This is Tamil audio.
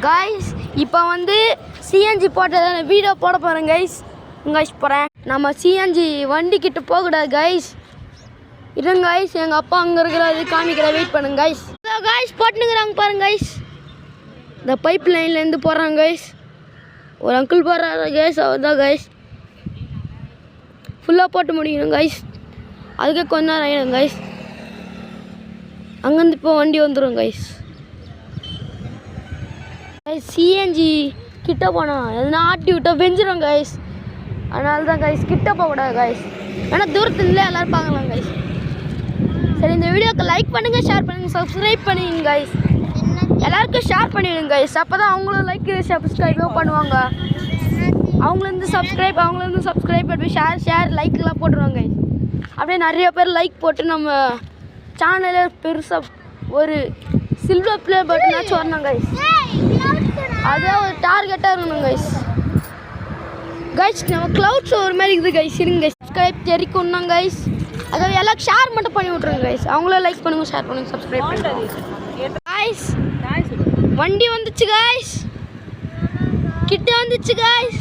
गाइस இப்போ வந்து சிஎன்ஜி போட்டதான வீடியோ போட போறேன் गाइस போறேன் நம்ம சிஎன்ஜி வண்டி கிட்ட போக கூடாது गाइस இருங்க गाइस எங்க அப்பா அங்க இருக்கறாரு காமிக்கற வெயிட் பண்ணுங்க गाइस இதோ गाइस போட்டுங்கறாங்க பாருங்க गाइस இந்த பைப் லைன்ல இருந்து போறாங்க गाइस ஒரு அங்கிள் போறாரு गाइस அவர்தான் गाइस ஃபுல்லா போட்டு முடிக்கணும் गाइस அதுக்கு கொஞ்ச நேரம் ஆயிடும் गाइस அங்க இருந்து இப்போ வண்டி வந்துரும் गाइस சிஎன்ஜி கிட்ட போனா எதனா ஆட்டி விட்டா வெஞ்சிரும் गाइस அதனால தான் गाइस கிட்ட போக கூடாது गाइस ஆனா தூரத்துல இல்ல எல்லாரும் பார்க்கலாம் गाइस சரி இந்த வீடியோக்கு லைக் பண்ணுங்க ஷேர் பண்ணுங்க சப்ஸ்கிரைப் பண்ணுங்க गाइस எல்லாருக்கும் ஷேர் பண்ணிடுங்க गाइस அப்பதான் அவங்களும் லைக் சப்ஸ்கிரைப் பண்ணுவாங்க அவங்களும் சப்ஸ்கிரைப் பண்ணி ஷேர் லைக் எல்லாம் போடுவாங்க गाइस அப்படியே நிறைய பேர் லைக் போட்டு நம்ம சேனலை பெருசா ஒரு சில்வர் ப்ளே பட்டனாச்சும் வரணும் गाइस அதான் ஒரு டார்கெட்டா இருக்கணும் गाइस நம்ம கிளவுட்ஸ் ஒரு மாதிரி இருக்குது गाइस இருங்க சப்ஸ்கிரைப் தெரிக்கும்னா गाइस அத எல்லாம் ஷேர் மட்டும் பண்ணி விட்டுருங்க गाइस அவங்கள லைக் பண்ணுங்க ஷேர் பண்ணுங்க சப்ஸ்கிரைப் பண்ணுங்க गाइस வண்டி வந்துச்சு गाइस கிட்ட வந்துச்சு गाइस